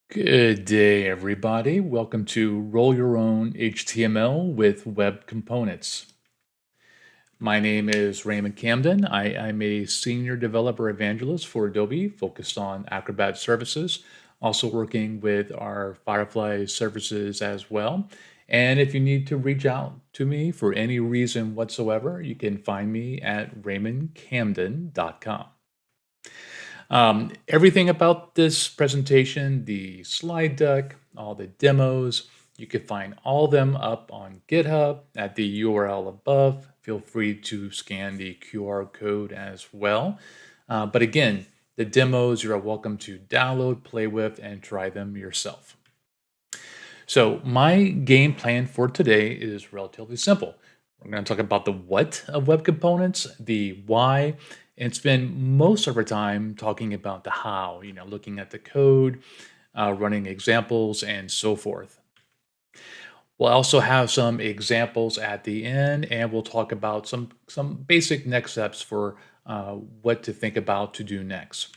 Good day, everybody. Welcome to Roll Your Own HTML with Web Components. My name is Raymond Camden. I'm a senior developer evangelist for Adobe, focused on Acrobat services, also working with our Firefly services as well. And if you need to reach out to me for any reason whatsoever, you can find me at raymondcamden.com. Everything about this presentation, the slide deck, all the demos, you can find all of them up on GitHub at the URL above. Feel free to scan the QR code as well. But again, the demos you're welcome to download, play with, and try them yourself. So my game plan for today is relatively simple. We're going to talk about the what of web components, the why, and spend most of our time talking about the how, looking at the code, running examples, and so forth. We'll also have some examples at the end, and we'll talk about some basic next steps for what to think about to do next.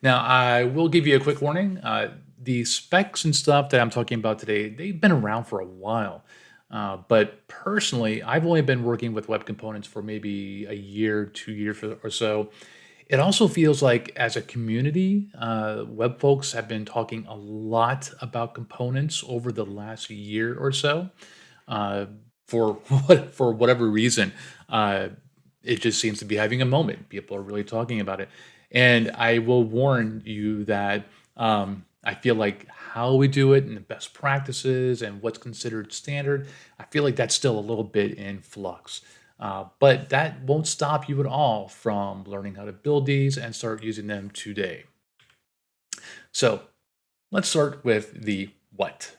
Now, I will give you a quick warning. The specs and stuff that I'm talking about today, they've been around for a while. But personally, I've only been working with web components for maybe a year, 2 years or so. It also feels like as a community, web folks have been talking a lot about components over the last year or so. Uh, for for whatever reason, it just seems to be having a moment. People are really talking about it. And I will warn you that I feel like how we do it and the best practices and what's considered standard, I feel like that's still a little bit in flux. But that won't stop you at all from learning how to build these and start using them today. So let's start with the what.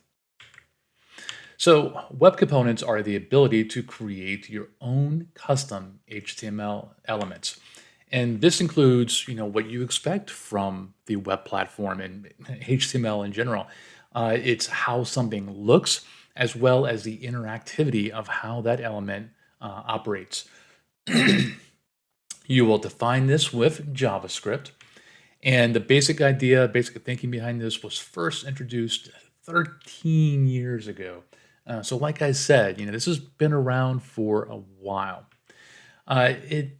So web components are the ability to create your own custom HTML elements. And this includes, what you expect from the web platform and HTML in general. It's how something looks, as well as the interactivity of how that element operates. You will define this with JavaScript. And the basic idea, basic thinking behind this was first introduced 13 years ago. So like I said, this has been around for a while. It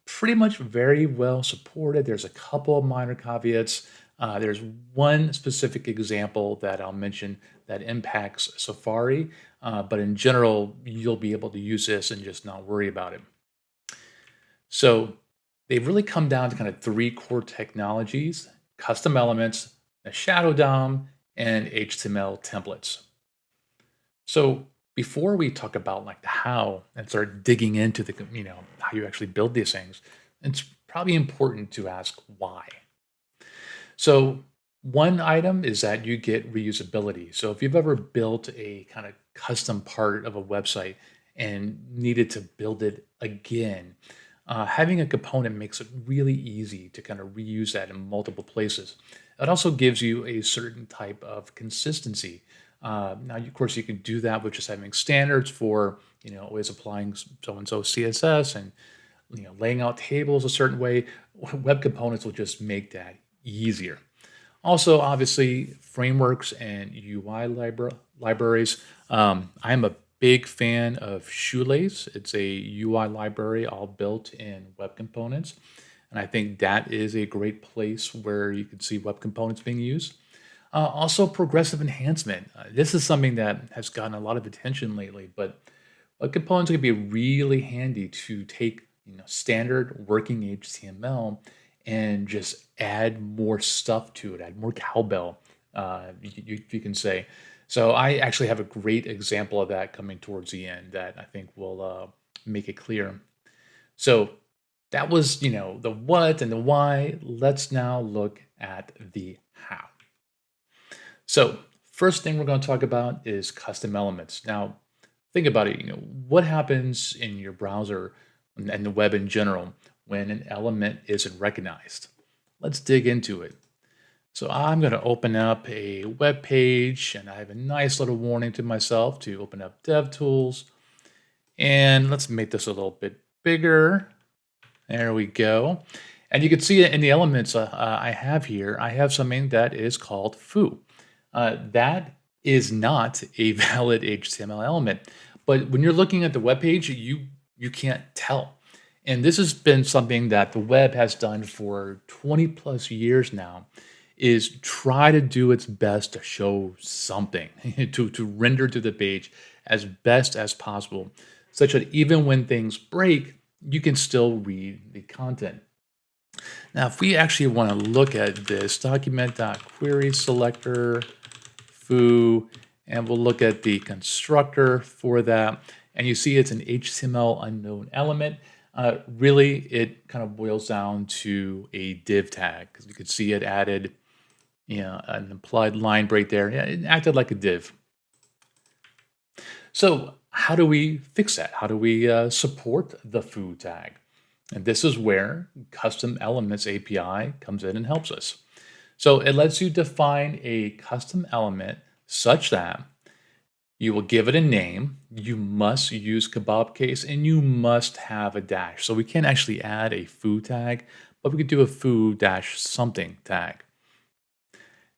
pretty much very well supported. There's a couple of minor caveats. There's one specific example that I'll mention that impacts Safari, but in general, you'll be able to use this and just not worry about it. So they've really come down to kind of three core technologies: custom elements, a shadow DOM, and HTML templates. So before we talk about like the how and start digging into the, how you actually build these things, it's probably important to ask why. So one item is that you get reusability. So if you've ever built a kind of custom part of a website and needed to build it again, having a component makes it really easy to kind of reuse that in multiple places. It also gives you a certain type of consistency. Now, of course, you can do that with just having standards for, always applying so-and-so CSS and, laying out tables a certain way. Web components will just make that easier. Also, obviously, frameworks and UI libraries. I'm a big fan of Shoelace. It's a UI library all built in web components. And I think that is a great place where you can see web components being used. Also, progressive enhancement. This is something that has gotten a lot of attention lately, but web components can be really handy to take standard working HTML and just add more stuff to it, add more cowbell, you can say. So I actually have a great example of that coming towards the end that I think will make it clear. So that was, the what and the why. Let's now look at the how. So first thing we're going to talk about is custom elements. Now, think about it. What happens in your browser and the web in general when an element isn't recognized? Let's dig into it. So I'm going to open up a web page, and I have a nice little warning to myself to open up DevTools. And let's make this a little bit bigger. There we go. And you can see it in the elements I have here. I have something that is called foo. That is not a valid HTML element. But when you're looking at the web page, you can't tell. And this has been something that the web has done for 20 plus years now, is try to do its best to show something, to render to the page as best as possible, such that even when things break, you can still read the content. Now, if we actually want to look at this document.query selector foo, and we'll look at the constructor for that, and you see it's an HTML unknown element. Really, it kind of boils down to a div tag, because you could see it added, an implied line break there. Yeah, it acted like a div. So how do we fix that? How do we support the foo tag? And this is where Custom Elements API comes in and helps us. So it lets you define a custom element such that you will give it a name, you must use kebab case, and you must have a dash. So we can't actually add a foo tag, but we could do a foo dash something tag.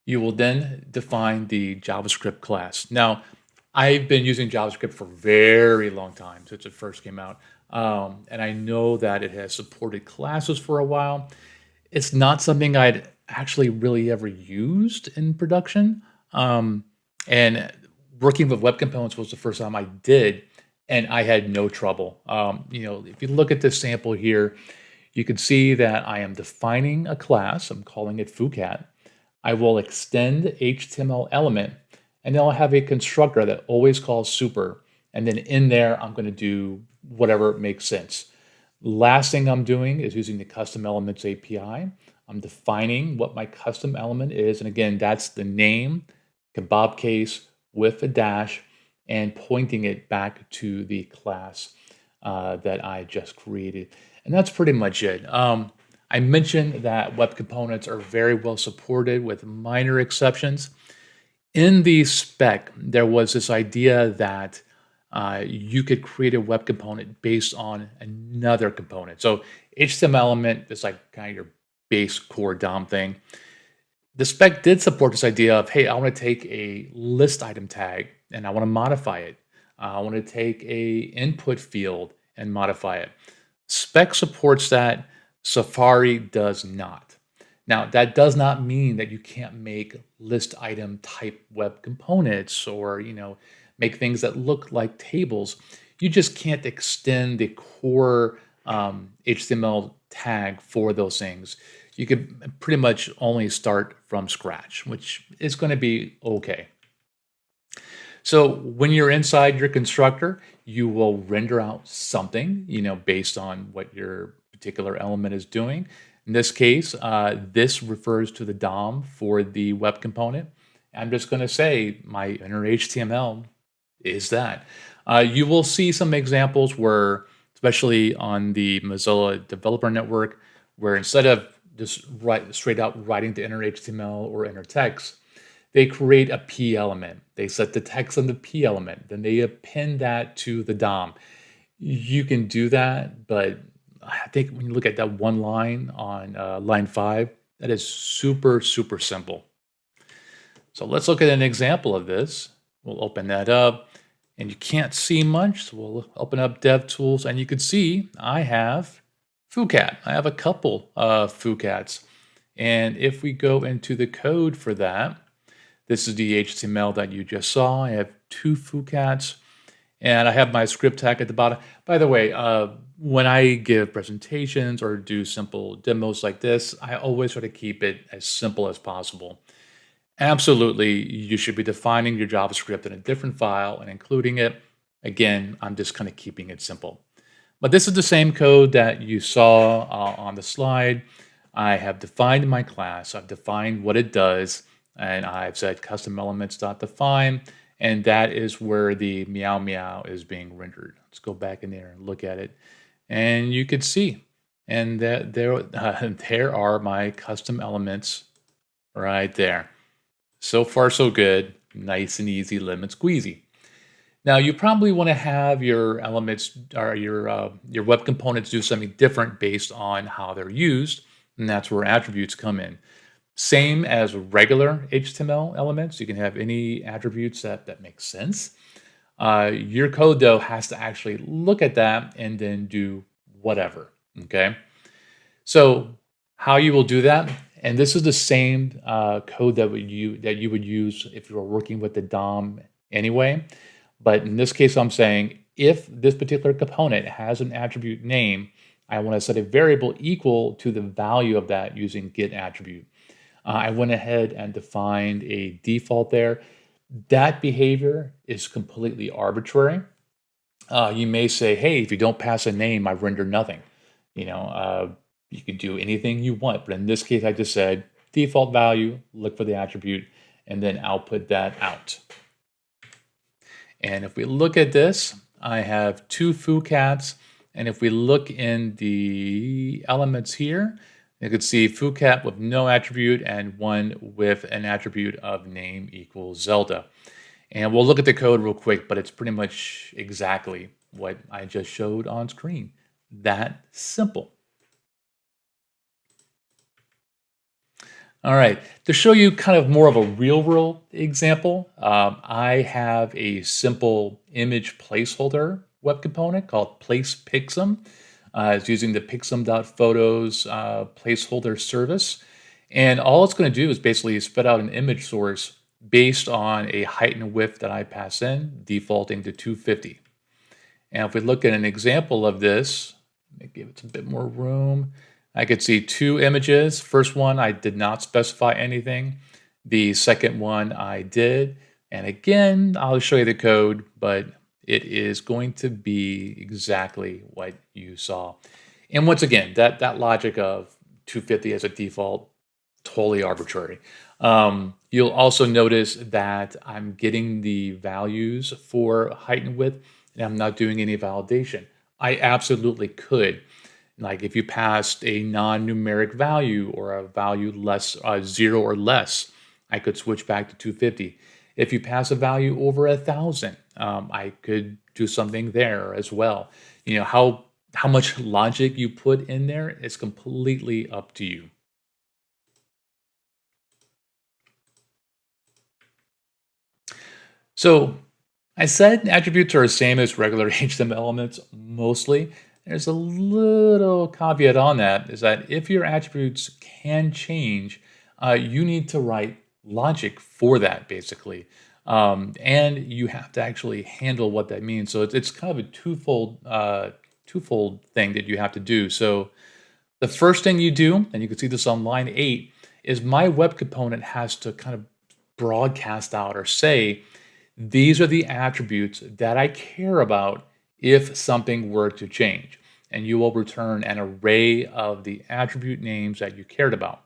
You will then define the JavaScript class. Now, I've been using JavaScript for a very long time since it first came out. And I know that it has supported classes for a while. It's not something I'd actually really ever used in production. And working with web components was the first time I did, and I had no trouble. If you look at this sample here, you can see that I am defining a class. I'm calling it foocat. I will extend HTML element, and then I'll have a constructor that always calls super. And then in there, I'm going to do whatever makes sense. Last thing I'm doing is using the custom elements API. I'm defining what my custom element is. And again, that's the name, kebab case with a dash, and pointing it back to the class that I just created. And that's pretty much it. I mentioned that web components are very well supported with minor exceptions. In the spec, there was this idea that you could create a web component based on another component. So HTML element is like kind of your base core DOM thing. The spec did support this idea of, hey, I want to take a list item tag and I want to modify it. I want to take a input field and modify it. Spec supports that. Safari does not. Now, that does not mean that you can't make list item type web components or, make things that look like tables. You just can't extend the core HTML tag for those things. You could pretty much only start from scratch, which is going to be okay. So when you're inside your constructor, you will render out something, based on what your particular element is doing. In this case, this refers to the DOM for the web component. I'm just going to say my inner HTML is that. You will see some examples where, especially on the Mozilla Developer Network, where instead of just straight out writing the inner HTML or inner text, they create a P element. They set the text on the P element. Then they append that to the DOM. You can do that, but I think when you look at that one line on line 5, that is super, super simple. So let's look at an example of this. We'll open that up, and you can't see much, so we'll open up DevTools, and you can see I have foocat. I have a couple of foocats. And if we go into the code for that, this is the HTML that you just saw. I have 2 foocats, and I have my script tag at the bottom. By the way, when I give presentations or do simple demos like this, I always try to keep it as simple as possible. Absolutely, you should be defining your JavaScript in a different file and including it. Again, I'm just kind of keeping it simple. But this is the same code that you saw on the slide. I have defined my class. I've defined what it does, and I've said custom elements.define, and that is where the meow meow is being rendered. Let's go back in there and look at it, and you can see, and that there are my custom elements right there. So far, so good. Nice and easy, lemon squeezy. Now, you probably want to have your elements or your web components do something different based on how they're used. and that's where attributes come in. Same as regular HTML elements. You can have any attributes that make sense. Your code, though, has to actually look at that and then do whatever, okay? So how you will do that, and this is the same code that you would use if you were working with the DOM anyway. But in this case, I'm saying if this particular component has an attribute name, I want to set a variable equal to the value of that using get attribute. I went ahead and defined a default there. That behavior is completely arbitrary. You may say, hey, if you don't pass a name, I render nothing. You can do anything you want. But in this case, I just said default value, look for the attribute, and then output that out. And if we look at this, I have two foo cats. And if we look in the elements here, you can see foo cat with no attribute and one with an attribute of name equals Zelda. And we'll look at the code real quick, but it's pretty much exactly what I just showed on screen. That simple. All right, to show you kind of more of a real world example, I have a simple image placeholder web component called placePixum. It's using the pixum.photos placeholder service. And all it's going to do is basically spit out an image source based on a height and width that I pass in, defaulting to 250. And if we look at an example of this, let me give it a bit more room. I could see two images. First one, I did not specify anything. The second one, I did. And again, I'll show you the code, but it is going to be exactly what you saw. And once again, that logic of 250 as a default, totally arbitrary. You'll also notice that I'm getting the values for height and width, and I'm not doing any validation. I absolutely could. Like if you passed a non-numeric value or a value less 0 or less, I could switch back to 250. If you pass a value over 1,000, I could do something there as well. How much logic you put in there is completely up to you. So I said attributes are the same as regular HTML elements mostly. There's a little caveat on that, is that if your attributes can change, you need to write logic for that, basically. And you have to actually handle what that means. So it's kind of a twofold thing that you have to do. So the first thing you do, and you can see this on line 8, is my web component has to kind of broadcast out or say, these are the attributes that I care about if something were to change. And you will return an array of the attribute names that you cared about.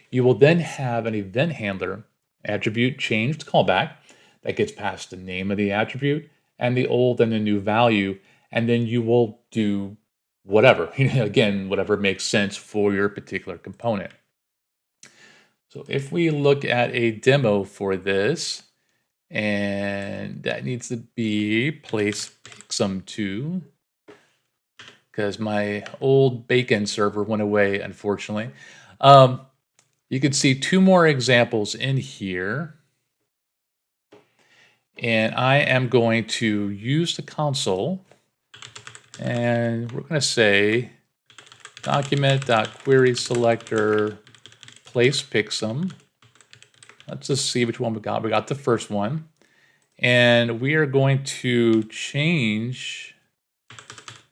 You will then have an event handler, attribute changed callback, that gets past the name of the attribute and the old and the new value. And then you will do whatever, again, whatever makes sense for your particular component. So if we look at a demo for this, and that needs to be placePixum2, because my old bacon server went away, unfortunately. You can see two more examples in here. And I am going to use the console, and we're going to say document.querySelector placePixum. Let's just see which one we got. We got the first one. And we are going to change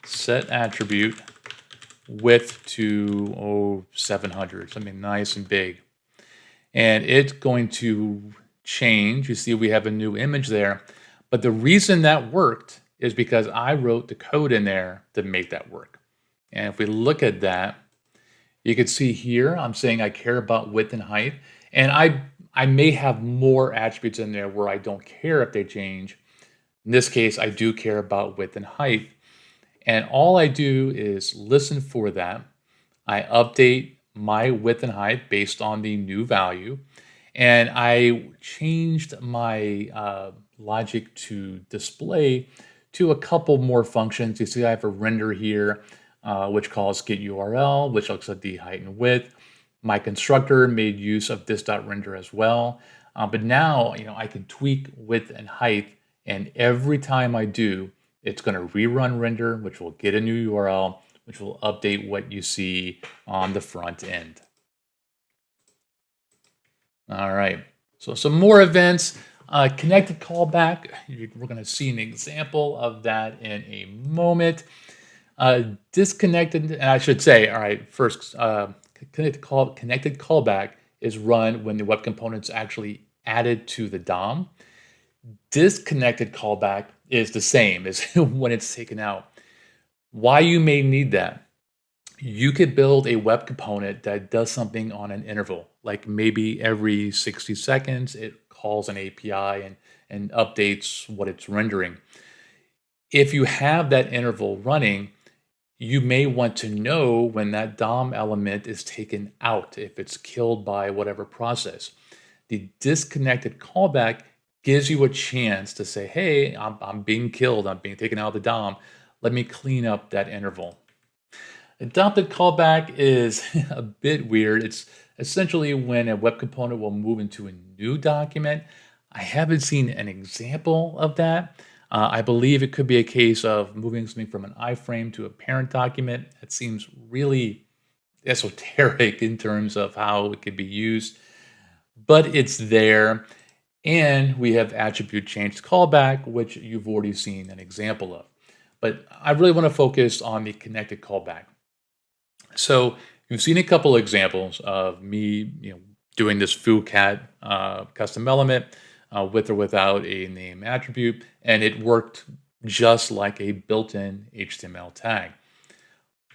set attribute width to 700, something nice and big. And it's going to change. You see we have a new image there. But the reason that worked is because I wrote the code in there to make that work. And if we look at that, you can see here I'm saying I care about width and height. And I may have more attributes in there where I don't care if they change. In this case, I do care about width and height. And all I do is listen for that. I update my width and height based on the new value. And I changed my logic to display to a couple more functions. You see I have a render here, which calls get URL, which looks at the height and width. My constructor made use of this.render as well. But now, I can tweak width and height, and every time I do, it's going to rerun render, which will get a new URL, which will update what you see on the front end. All right, so some more events. Connected callback, we're going to see an example of that in a moment. Disconnected, and I should say, all right, first, connected callback is run when the web component's actually added to the DOM. Disconnected callback is the same as when it's taken out. Why you may need that? You could build a web component that does something on an interval, like maybe every 60 seconds, it calls an API and updates what it's rendering. If you have that interval running, you may want to know when that DOM element is taken out, if it's killed by whatever process. The disconnected callback gives you a chance to say, hey, I'm being killed, I'm being taken out of the DOM. Let me clean up that interval. Adopted callback is a bit weird. It's essentially when a web component will move into a new document. I haven't seen an example of that. I believe it could be a case of moving something from an iframe to a parent document. It seems really esoteric in terms of how it could be used, but it's there. And we have attribute change callback, which you've already seen an example of. But I really want to focus on the connected callback. So you've seen a couple examples of me, doing this foocat custom element with or without a name attribute, and it worked just like a built-in HTML tag.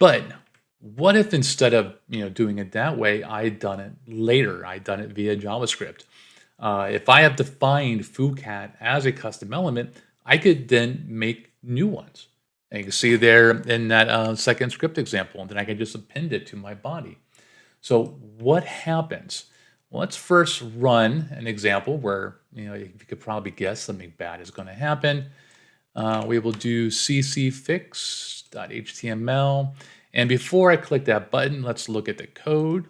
But what if instead of doing it that way, I had done it later? I'd done it via JavaScript. If I have defined foocat as a custom element, I could then make new ones. And you can see there in that second script example, and then I can just append it to my body. So what happens? Well, let's first run an example where you could probably guess something bad is going to happen. We will do ccfix.html. And before I click that button, let's look at the code.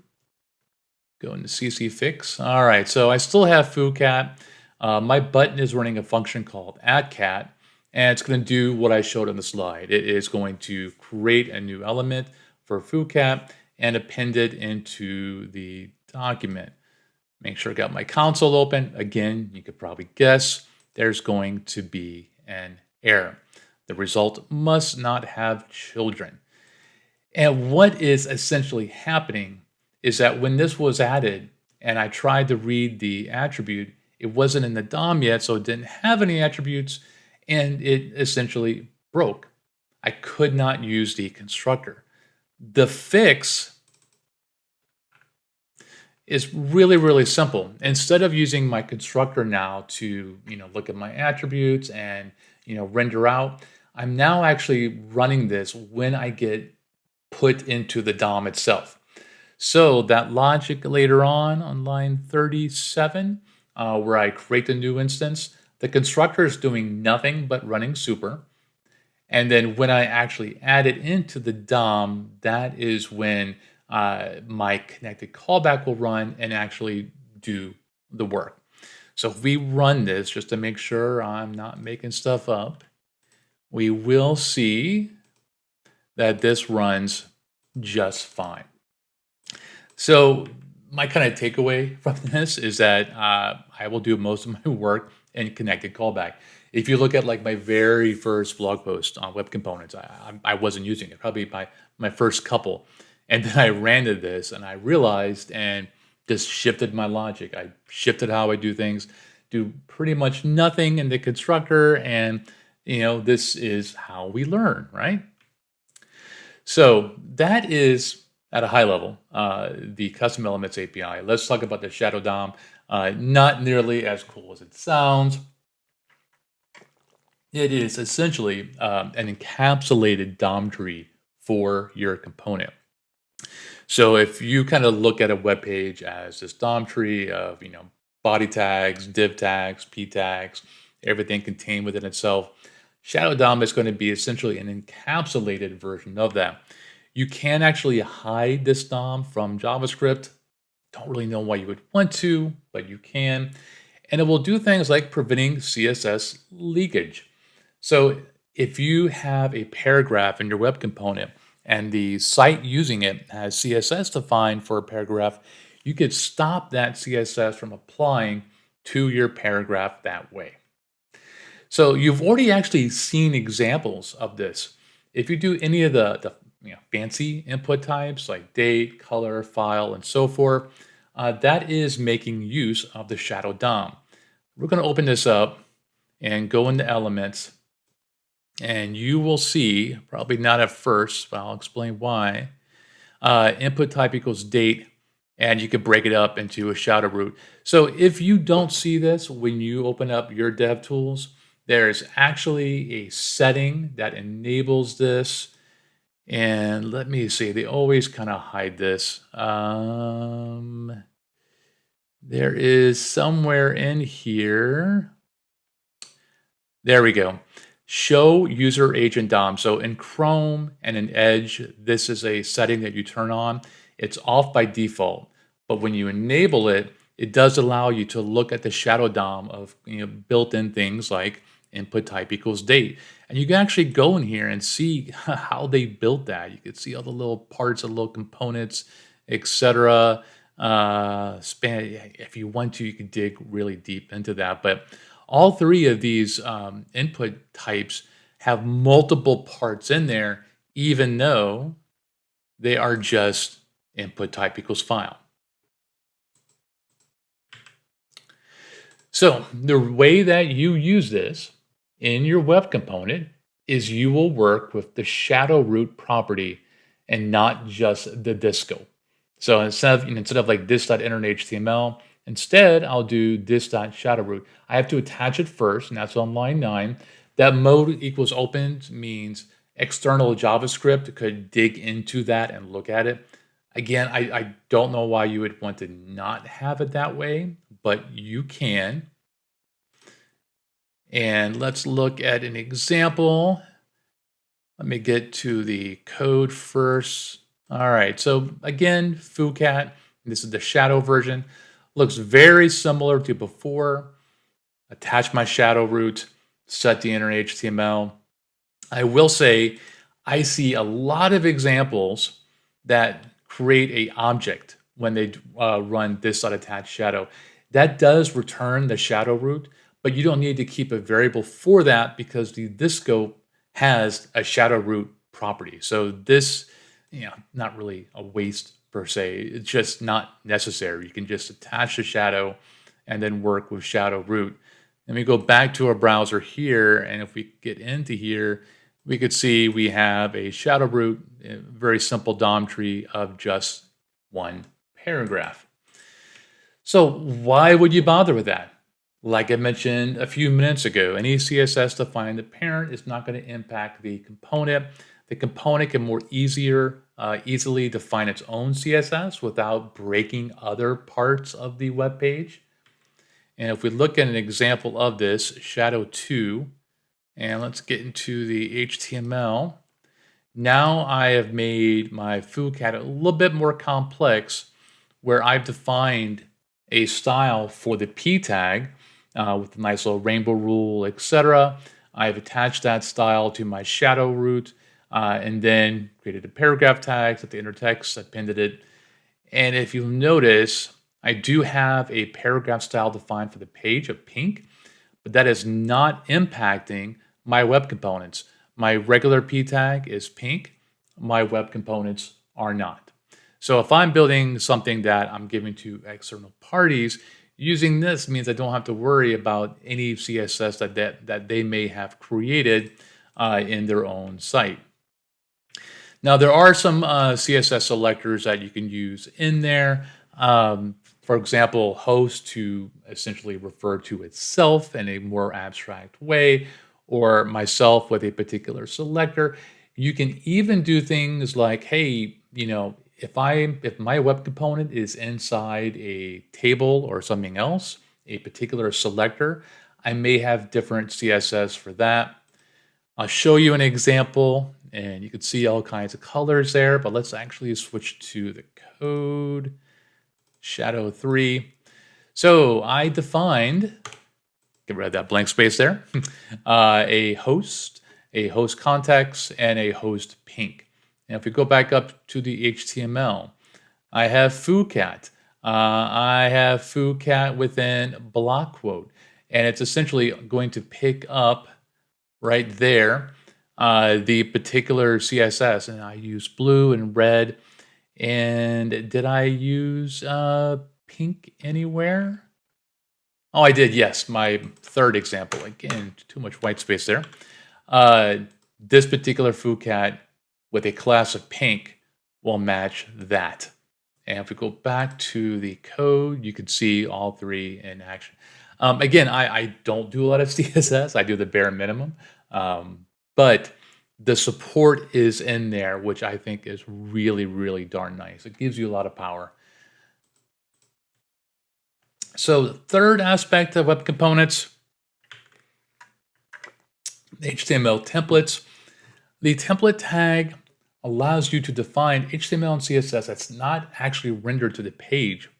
Go into ccfix. All right, so I still have foocat. My button is running a function called addCat. And it's going to do what I showed on the slide. It is going to create a new element for foocat and append it into the document. Make sure I got my console open. Again, you could probably guess there's going to be an error. The result must not have children. And what is essentially happening is that when this was added and I tried to read the attribute, it wasn't in the DOM yet, so it didn't have any attributes, and it essentially broke. I could not use the constructor. The fix is really, really simple. Instead of using my constructor now to look at my attributes and render out, I'm now actually running this when I get put into the DOM itself. So that logic later on line 37, where I create the new instance, the constructor is doing nothing but running super. And then when I actually add it into the DOM, that is when my connected callback will run and actually do the work. So if we run this just to make sure I'm not making stuff up, we will see that this runs just fine. So my kind of takeaway from this is that I will do most of my work in connected callback. If you look at like my very first blog post on web components, I wasn't using it, probably my first couple. And then I ran to this and I realized and just shifted my logic. I shifted how I do things, do pretty much nothing in the constructor. And, this is how we learn, right? So that is at a high level, the custom elements API. Let's talk about the shadow DOM. Not nearly as cool as it sounds. It is essentially an encapsulated DOM tree for your component. So if you kind of look at a web page as this DOM tree of body tags, div tags, p tags, everything contained within itself, Shadow DOM is going to be essentially an encapsulated version of that. You can actually hide this DOM from JavaScript. Don't really know why you would want to, but you can. And it will do things like preventing CSS leakage. So if you have a paragraph in your web component and the site using it has CSS defined for a paragraph, you could stop that CSS from applying to your paragraph that way. So you've already actually seen examples of this. If you do any of the fancy input types like date, color, file, and so forth, that is making use of the shadow DOM. We're going to open this up and go into Elements, and you will see, probably not at first, but I'll explain why, input type equals date, and you can break it up into a shadow root. So if you don't see this when you open up your DevTools, there's actually a setting that enables this. And let me see, they always kind of hide this. There is somewhere in here. There we go. Show user agent DOM. So in Chrome and in Edge, this is a setting that you turn on. It's off by default, but when you enable it, it does allow you to look at the shadow DOM of built-in things like input type equals date. And you can actually go in here and see how they built that. You can see all the little parts, the little components, etc. If you want to, you can dig really deep into that. But all three of these input types have multiple parts in there, even though they are just input type equals file. So the way that you use this in your web component is you will work with the shadow root property and not just the disco. So instead of like this.inner.html, instead I'll do this.shadowroot. I have to attach it first, and that's on line 9. That mode equals open means external JavaScript could dig into that and look at it. Again, I don't know why you would want to not have it that way, but you can. And let's look at an example. Let me get to the code first. All right, so again, FooCat, this is the shadow version. Looks very similar to before. Attach my shadow root, set the inner HTML. I will say I see a lot of examples that create a object when they run this.attach shadow. That does return the shadow root, but you don't need to keep a variable for that because this scope has a shadow root property. So this, not really a waste per se. It's just not necessary. You can just attach the shadow and then work with shadow root. Let me go back to our browser here, and if we get into here, we could see we have a shadow root, a very simple DOM tree of just one paragraph. So why would you bother with that? Like I mentioned a few minutes ago, any CSS defined the parent is not going to impact the component. The component can more easily define its own CSS without breaking other parts of the web page. And if we look at an example of this, shadow 2, and let's get into the HTML. Now I have made my FooCat a little bit more complex, where I've defined a style for the p tag with a nice little rainbow rule, etc. I've attached that style to my shadow root and then created a paragraph tag, set the inner text, appended it. And if you'll notice, I do have a paragraph style defined for the page of pink, but that is not impacting my web components. My regular p tag is pink. My web components are not. So if I'm building something that I'm giving to external parties, using this means I don't have to worry about any CSS that they may have created in their own site. Now, there are some CSS selectors that you can use in there. For example, host to essentially refer to itself in a more abstract way, or myself with a particular selector. You can even do things like, hey, if my web component is inside a table or something else, a particular selector, I may have different CSS for that. I'll show you an example, and you can see all kinds of colors there, but let's actually switch to the code. shadow 3. So I defined, get rid of that blank space there, a host context, and a host pink. Now, if we go back up to the HTML, I have foocat. I have foocat within block quote, and it's essentially going to pick up right there the particular CSS, and I use blue and red. And did I use pink anywhere? Oh, I did, yes. My third example. Again, too much white space there. This particular foocat with a class of pink will match that. And if we go back to the code, you can see all three in action. Again, I don't do a lot of CSS. I do the bare minimum. But the support is in there, which I think is really, really darn nice. It gives you a lot of power. So the third aspect of web components, HTML templates. The template tag allows you to define HTML and CSS that's not actually rendered to the page.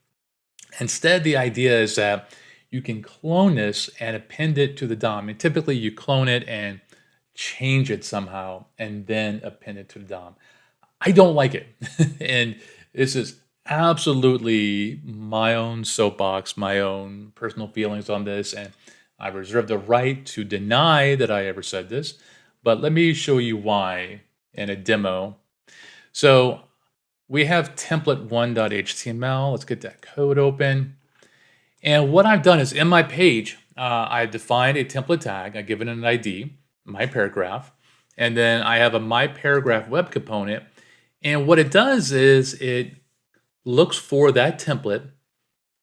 Instead, the idea is that you can clone this and append it to the DOM. And typically, you clone it and change it somehow and then append it to the DOM. I don't like it. And this is absolutely my own soapbox, my own personal feelings on this, and I reserve the right to deny that I ever said this, but let me show you why in a demo. So we have template1.html. Let's get that code open. And what I've done is in my page, I defined a template tag. I give it an ID, my paragraph, and then I have a my paragraph web component. And what it does is it looks for that template,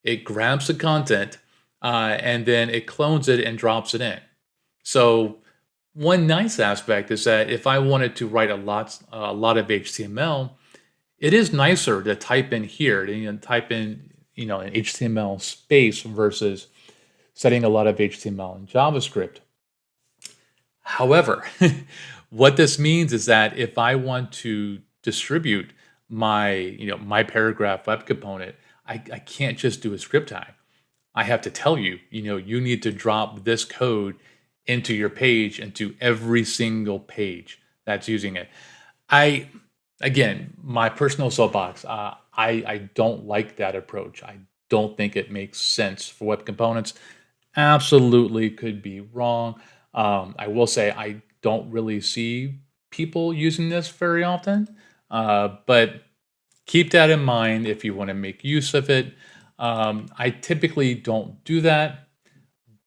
it grabs the content, and then it clones it and drops it in. So one nice aspect is that if I wanted to write a lot of HTML, it is nicer to type in here, to type in an HTML space versus setting a lot of HTML in JavaScript. However, what this means is that if I want to distribute my paragraph web component, I can't just do a script tag. I have to tell you, you need to drop this code into your page, into every single page that's using it. Again, my personal soapbox, I don't like that approach. I don't think it makes sense for web components. Absolutely could be wrong. I will say I don't really see people using this very often, but keep that in mind if you want to make use of it. I typically don't do that,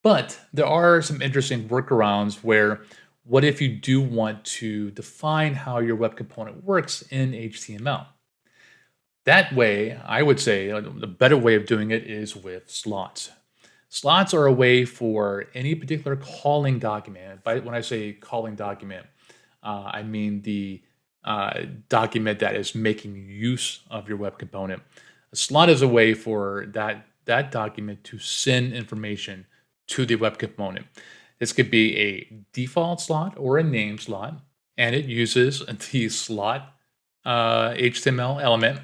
but there are some interesting workarounds where what if you do want to define how your web component works in HTML? That way, I would say the better way of doing it is with slots. Slots are a way for any particular calling document. When I say calling document, I mean the document that is making use of your web component. A slot is a way for that document to send information to the web component. This could be a default slot or a name slot, and it uses the slot HTML element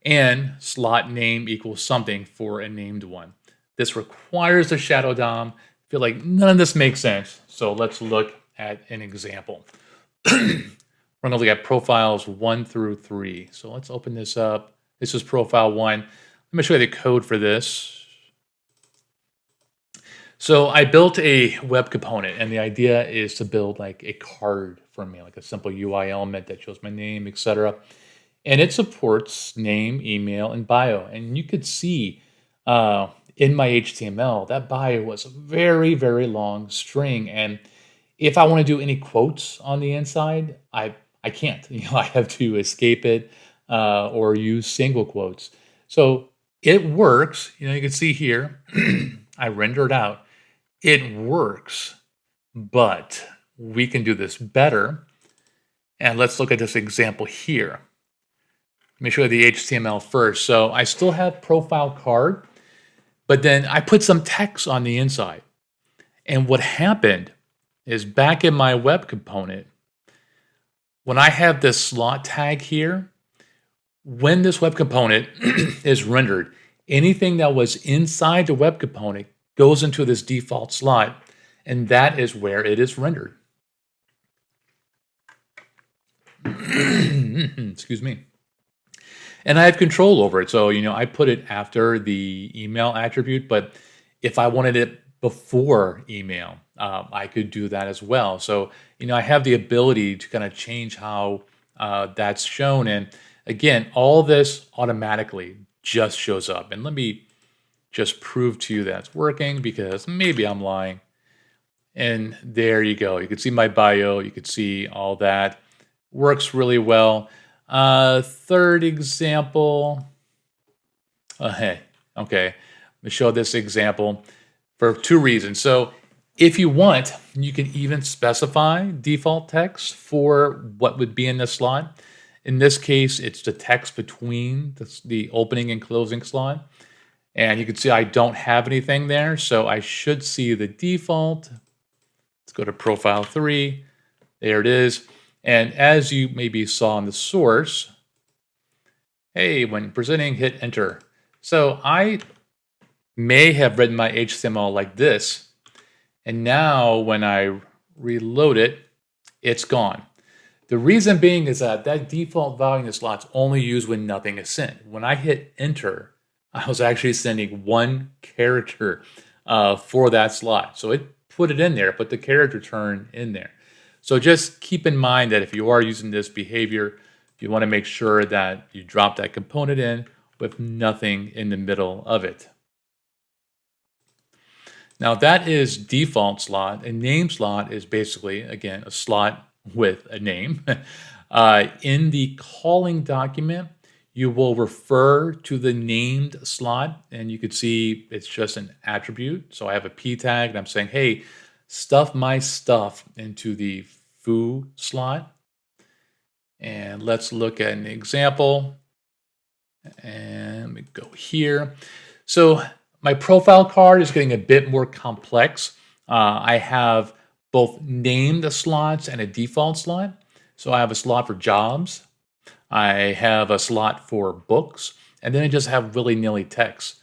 and slot name equals something for a named one. This requires a shadow DOM. I feel like none of this makes sense, so let's look at an example. We're going to look at profiles 1 through 3. So let's open this up. This is profile 1. Let me show you the code for this. So I built a web component, and the idea is to build like a card for me, like a simple UI element that shows my name, etc. And it supports name, email, and bio. And you could see in my HTML, that bio was a very, very long string. And if I want to do any quotes on the inside, I can't. I have to escape it or use single quotes. So it works. You can see here, I rendered out. It works, but we can do this better. And let's look at this example here. Let me show you the HTML first. So I still have profile card, but then I put some text on the inside. And what happened is back in my web component, when I have this slot tag here, When this web component is rendered, anything that was inside the web component goes into this default slot, and that is where it is rendered. Excuse me. And I have control over it. So, I put it after the email attribute, but if I wanted it before email, I could do that as well. So, I have the ability to kind of change how that's shown. And again, all this automatically just shows up. And let me just prove to you that it's working, because maybe I'm lying. And there you go. You can see my bio. You can see all that. Works really well. Third example. Hey, okay. Let me show this example for two reasons. So if you want, you can even specify default text for what would be in the slot. In this case, it's the text between the opening and closing slot. And you can see I don't have anything there, so I should see the default. Let's go to profile 3. There it is. And as you maybe saw in the source, hey, when presenting, hit enter. So I may have written my HTML like this, and now when I reload it, it's gone. The reason being is that default value in the slot's only used when nothing is sent. When I hit enter, I was actually sending one character for that slot. So it put it in there, put the character turn in there. So just keep in mind that if you are using this behavior, you want to make sure that you drop that component in with nothing in the middle of it. Now that is default slot. A name slot is basically, again, a slot with a name. In the calling document, you will refer to the named slot, and you can see it's just an attribute. So I have a p tag, and I'm saying, hey, stuff my stuff into the foo slot. And let's look at an example. And let me go here. So my profile card is getting a bit more complex. I have both named slots and a default slot. So I have a slot for jobs. I have a slot for books. And then I just have willy-nilly text.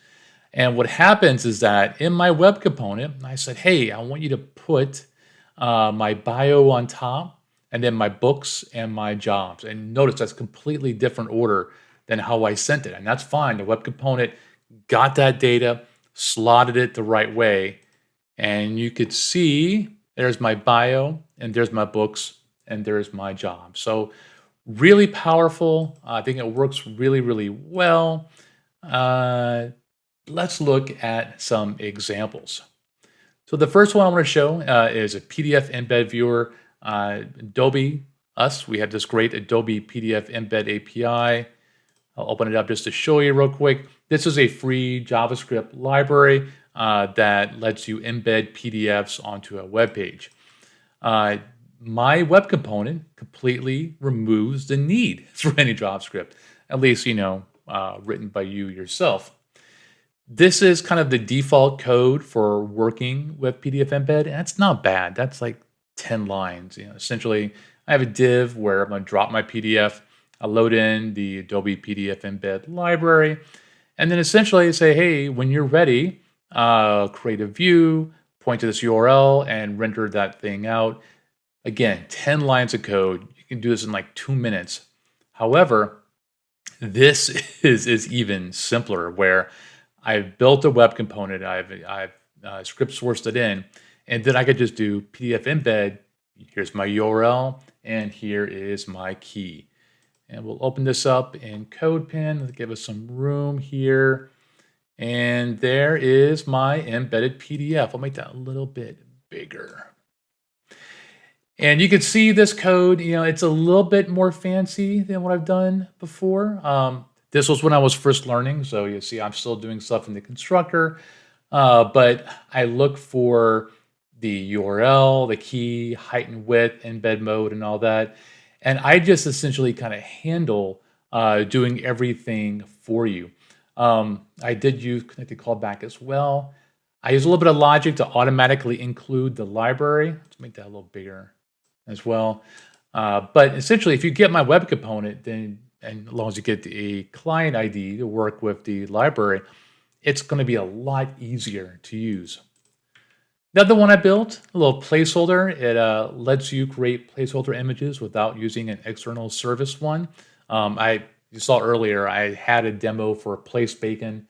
And what happens is that in my web component, I said, hey, I want you to put my bio on top, and then my books and my jobs. And notice that's completely different order than how I sent it. And that's fine. The web component got that data, slotted it the right way. And you could see there's my bio, and there's my books, and there's my job. So really powerful. I think it works really, really well. Let's look at some examples. So the first one I want to show is a PDF embed viewer. Adobe, we have this great Adobe PDF embed API. I'll open it up just to show you real quick. This is a free JavaScript library that lets you embed PDFs onto a web page. My web component completely removes the need for any JavaScript, at least, written by you yourself. This is kind of the default code for working with PDF embed, and that's not bad. That's like 10 lines. Essentially, I have a div where I'm going to drop my PDF. I load in the Adobe PDF embed library, and then essentially say, hey, when you're ready, create a view, point to this URL, and render that thing out. Again, 10 lines of code. You can do this in like 2 minutes. However, this is even simpler, where I've built a web component, I've script sourced it in, and then I could just do PDF embed. Here's my URL, and here is my key. And we'll open this up in CodePen. Let's give us some room here. And there is my embedded PDF. I'll make that a little bit bigger. And you can see this code, it's a little bit more fancy than what I've done before. This was when I was first learning, so you see I'm still doing stuff in the constructor, but I look for the URL, the key, height and width, embed mode, and all that. And I just essentially kind of handle doing everything for you. I did use connected callback as well. I use a little bit of logic to automatically include the library. Let's make that a little bigger as well. But essentially, if you get my web component, then and as long as you get a client ID to work with the library, it's going to be a lot easier to use. The other one I built, a little placeholder. It lets you create placeholder images without using an external service one. You saw earlier, I had a demo for Place Bacon.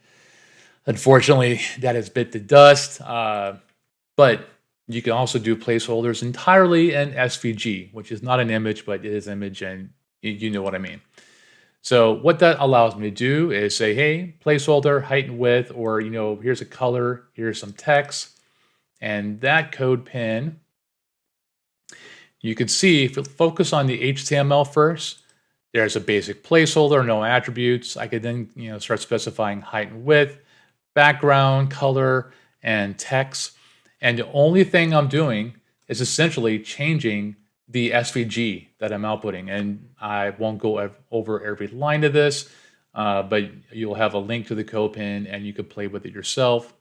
Unfortunately, that has bit the dust. But you can also do placeholders entirely in SVG, which is not an image, but it is image, and you know what I mean. So what that allows me to do is say, hey, placeholder, height and width, or here's a color, here's some text, and that code pin. You can see if you focus on the HTML first, there's a basic placeholder, no attributes. I could then start specifying height and width, background, color, and text. And the only thing I'm doing is essentially changing the SVG that I'm outputting. And I won't go over every line of this, but you'll have a link to the code pin and you could play with it yourself.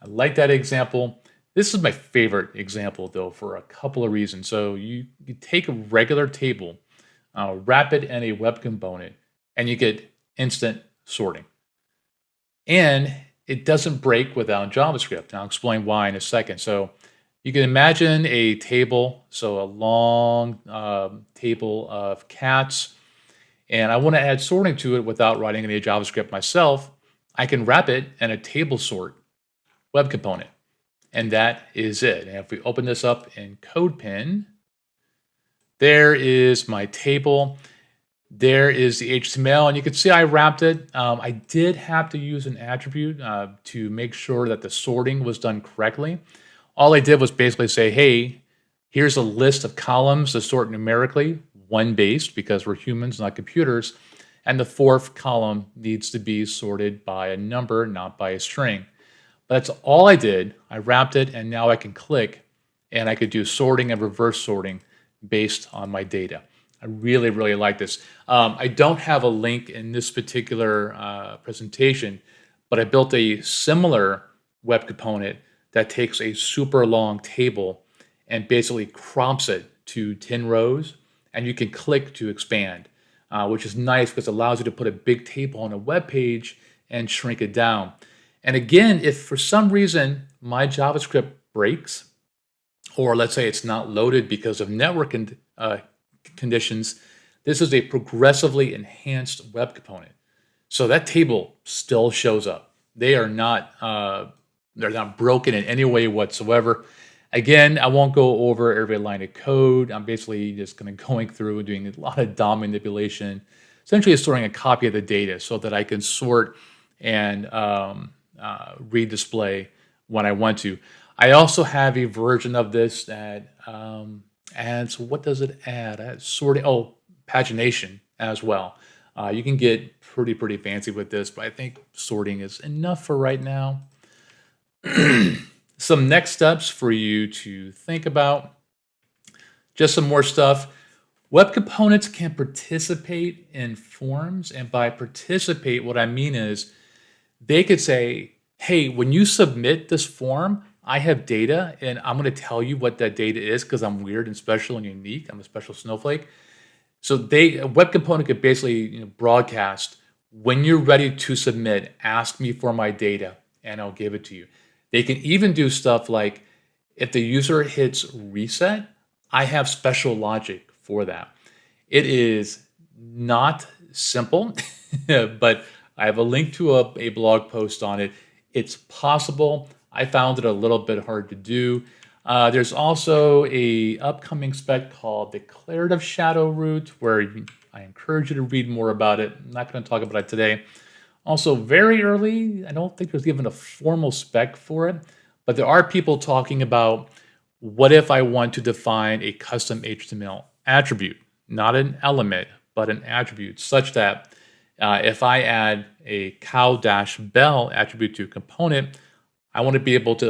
I like that example. This is my favorite example, though, for a couple of reasons. So you take a regular table, wrap it in a web component, and you get instant sorting. And it doesn't break without JavaScript. I'll explain why in a second. So you can imagine a table, so a long table of cats, and I want to add sorting to it without writing any JavaScript myself. I can wrap it in a table sort web component, and that is it. And if we open this up in CodePen, there is my table. There is the HTML, and you can see I wrapped it. I did have to use an attribute to make sure that the sorting was done correctly. All I did was basically say, hey, here's a list of columns to sort numerically, one based, because we're humans, not computers, and the fourth column needs to be sorted by a number, not by a string. That's all I did. I wrapped it, and now I can click, and I could do sorting and reverse sorting based on my data. I really, really like this. I don't have a link in this particular presentation, but I built a similar web component that takes a super long table and basically crops it to 10 rows, and you can click to expand, which is nice because it allows you to put a big table on a web page and shrink it down. And again, if for some reason my JavaScript breaks, or let's say it's not loaded because of network conditions, this is a progressively enhanced web component. So that table still shows up. They're not broken in any way whatsoever. Again, I won't go over every line of code. I'm basically just going through and doing a lot of DOM manipulation, essentially storing a copy of the data so that I can sort and redisplay when I want to. I also have a version of this that adds, what does it add? Sorting, pagination as well. You can get pretty fancy with this, but I think sorting is enough for right now. Some next steps for you to think about. Just some more stuff. Web components can participate in forms, and by participate, what I mean is they could say, hey, when you submit this form, I have data, and I'm going to tell you what that data is because I'm weird and special and unique. I'm a special snowflake. So a web component could basically broadcast, when you're ready to submit, ask me for my data, and I'll give it to you. They can even do stuff like, if the user hits reset, I have special logic for that. It is not simple, but I have a link to a blog post on it. It's possible. I found it a little bit hard to do. There's also a upcoming spec called Declarative Shadow Root, where I encourage you to read more about it. I'm not going to talk about it today. Also, very early, I don't think there's even a formal spec for it, but there are people talking about, what if I want to define a custom HTML attribute, not an element, but an attribute, such that if I add a cow-bell attribute to a component, I want to be able to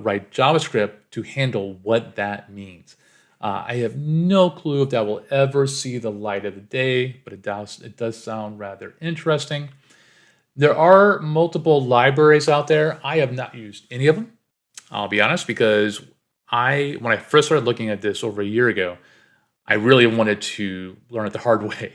write JavaScript to handle what that means. I have no clue if that will ever see the light of the day, but it does sound rather interesting. There are multiple libraries out there. I have not used any of them, I'll be honest, because when I first started looking at this over a year ago, I really wanted to learn it the hard way,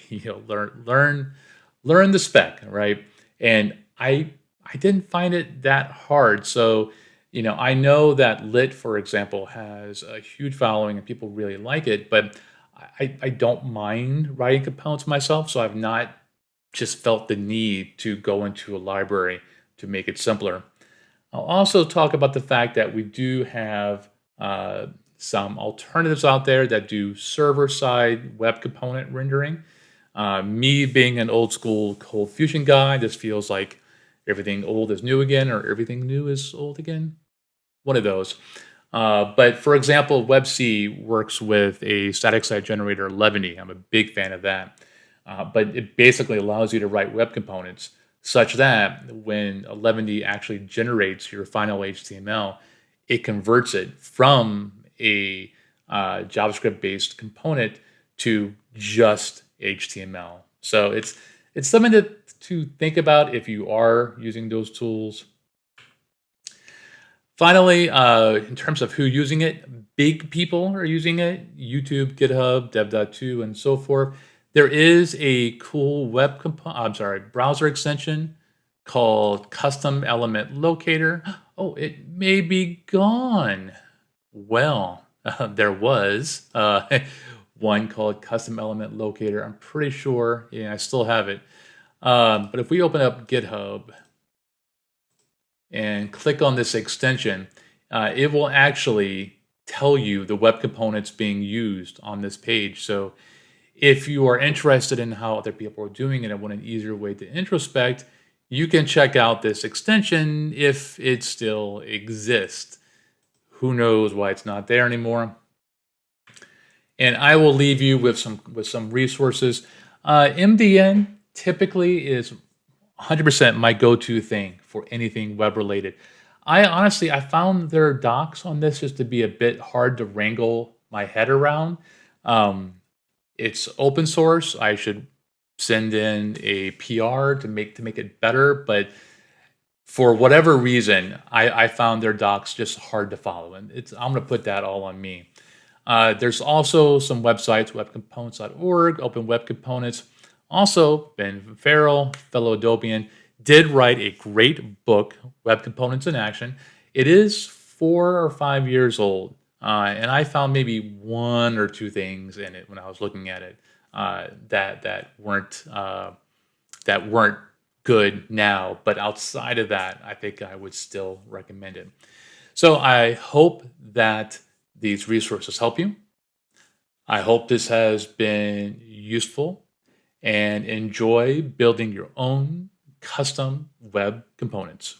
learn the spec, right? And I didn't find it that hard. So, I know that Lit, for example, has a huge following and people really like it, but I don't mind writing components myself. So I've not just felt the need to go into a library to make it simpler. I'll also talk about the fact that we do have some alternatives out there that do server-side web component rendering. Me being an old school Cold Fusion guy, this feels like everything old is new again, or everything new is old again. One of those. But for example, WebC works with a static site generator 11. I'm a big fan of that. But it basically allows you to write web components such that when 11 actually generates your final HTML, it converts it from a JavaScript-based component to just HTML. So it's something to think about if you are using those tools. Finally, in terms of who using it, big people are using it: YouTube, GitHub, Dev.to, and so forth. There is a cool browser extension called Custom Element Locator. Oh, it may be gone. Well, there was one called Custom Element Locator. I'm pretty sure, yeah, I still have it. But if we open up GitHub and click on this extension, it will actually tell you the web components being used on this page. So if you are interested in how other people are doing it and want an easier way to introspect, you can check out this extension if it still exists. Who knows why it's not there anymore? And I will leave you with some resources. MDN typically is 100% my go-to thing for anything web related. I found their docs on this just to be a bit hard to wrangle my head around. It's open source. I should send in a PR to make it better, but for whatever reason, I found their docs just hard to follow, and I'm going to put that all on me. There's also some websites, webcomponents.org, Open Web Components. Also, Ben Farrell, fellow Adobean, did write a great book, Web Components in Action. It is 4 or 5 years old, and I found maybe one or two things in it when I was looking at it that weren't good now. But outside of that, I think I would still recommend it. So I hope that these resources help you. I hope this has been useful, and enjoy building your own custom web components.